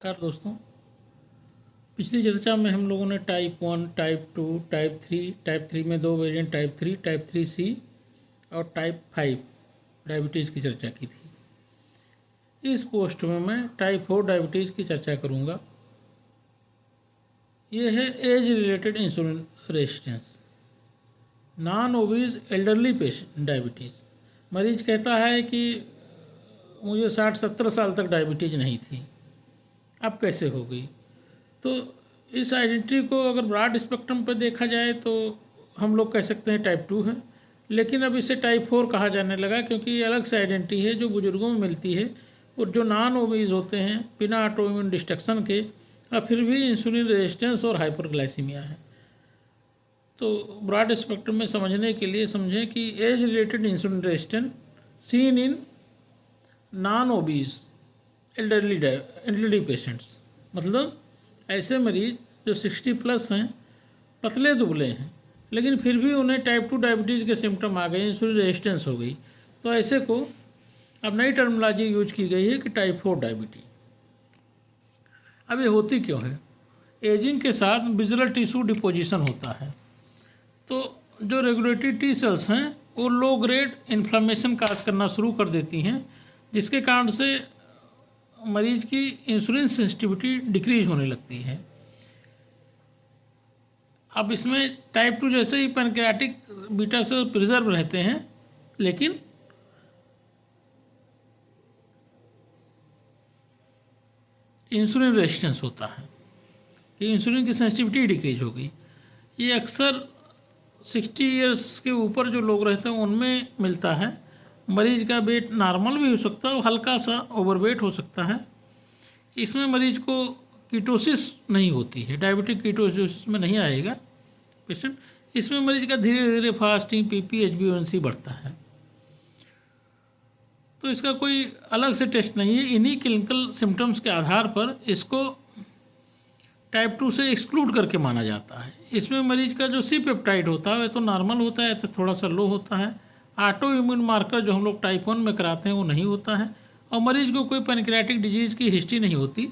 नमस्कार दोस्तों। पिछली चर्चा में हम लोगों ने टाइप 1, टाइप 2, टाइप 3 में दो वेरिएंट टाइप 3, टाइप 3C और टाइप 5 डायबिटीज़ की चर्चा की थी। इस पोस्ट में मैं टाइप 4 डायबिटीज़ की चर्चा करूँगा। ये है age related insulin resistance, non obese elderly patient diabetes. मरीज कहता है कि मुझे 60-70 साल तक डायबिटीज़ नहीं थी, अब कैसे हो गई। तो इस आइडेंटिटी को अगर ब्रॉड स्पेक्ट्रम पर देखा जाए तो हम लोग कह सकते हैं टाइप 2 है, लेकिन अब इसे टाइप 4 कहा जाने लगा क्योंकि ये अलग से आइडेंटिटी है जो बुजुर्गों में मिलती है और जो नॉन ओबीज होते हैं बिना ऑटोइम्यून डिस्ट्रक्शन के और फिर भी इंसुलिन रेजिस्टेंस और हाइपरग्लाइसीमिया है। तो ब्रॉड स्पेक्ट्रम में समझने के लिए समझें कि age related insulin resistance seen in non obese elderly patients, मतलब ऐसे मरीज जो 60+ हैं, पतले दुबले हैं, लेकिन फिर भी उन्हें टाइप 2 डायबिटीज़ के सिम्टम आ गए, इंसुलिन रेजिस्टेंस हो गई। तो ऐसे को अब नई टर्मिनोलॉजी यूज की गई है कि टाइप 4 डायबिटीज। अब ये होती क्यों है? एजिंग के साथ विजुअल टिश्यू डिपोजिशन होता है, तो जो रेगुलेटरी टी सेल्स हैं वो लो ग्रेड इन्फ्लेमेशन काज करना शुरू कर देती हैं, जिसके कारण से मरीज की इंसुलिन सेंसिटिविटी डिक्रीज होने लगती है। अब इसमें टाइप 2 जैसे ही पैनक्रियाटिक बीटा सेल प्रिजर्व रहते हैं, लेकिन इंसुलिन रेजिस्टेंस होता है कि इंसुलिन की सेंसिटिविटी डिक्रीज हो गई। ये अक्सर 60 ईयर्स के ऊपर जो लोग रहते हैं उनमें मिलता है। मरीज का वेट नॉर्मल भी हो सकता है, हल्का सा ओवरवेट हो सकता है। इसमें मरीज को कीटोसिस नहीं होती है, डायबिटिक कीटोसिस में नहीं आएगा पेशेंट। इसमें मरीज का धीरे धीरे फास्टिंग, पीपी, HbA1c बढ़ता है। तो इसका कोई अलग से टेस्ट नहीं है, इन्हीं क्लिनिकल सिम्टम्स के आधार पर इसको टाइप 2 से एक्सक्लूड करके माना जाता है। इसमें मरीज का जो सी पेप्टाइड होता है वह तो नॉर्मल होता है, तो थोड़ा सा लो होता है। ऑटो इम्यून मार्कर जो हम लोग टाइप 1 में कराते हैं वो नहीं होता है, और मरीज को कोई पैनक्रियाटिक डिजीज़ की हिस्ट्री नहीं होती।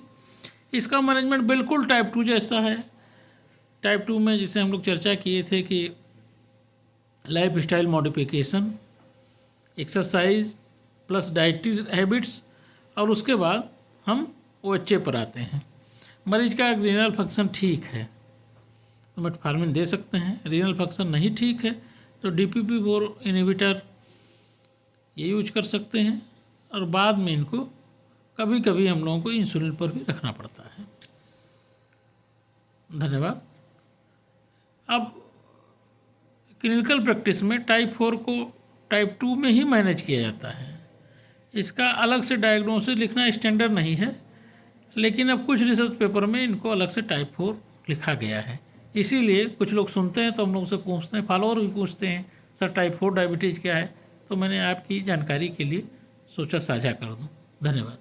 इसका मैनेजमेंट बिल्कुल टाइप 2 जैसा है। टाइप 2 में जिसे हम लोग चर्चा किए थे कि life style modification, exercise plus dietary habits, और उसके बाद हम OHA पर आते हैं। मरीज का रीनल फंक्शन ठीक है तो मेटफॉर्मिन दे सकते हैं, रीनल फंक्शन नहीं ठीक है तो DPP-4 इनहिबिटर ये यूज कर सकते हैं, और बाद में इनको कभी कभी हम लोगों को इंसुलिन पर भी रखना पड़ता है। धन्यवाद। अब क्लिनिकल प्रैक्टिस में टाइप 4 को टाइप 2 में ही मैनेज किया जाता है। इसका अलग से डायग्नोसिस लिखना स्टैंडर्ड नहीं है, लेकिन अब कुछ रिसर्च पेपर में इनको अलग से टाइप 4 लिखा गया है। इसीलिए कुछ लोग सुनते हैं तो हम लोग से पूछते हैं, फॉलोअर भी पूछते हैं, सर टाइप 4 डायबिटीज़ क्या है? तो मैंने आपकी जानकारी के लिए सोचा साझा कर दूं। धन्यवाद।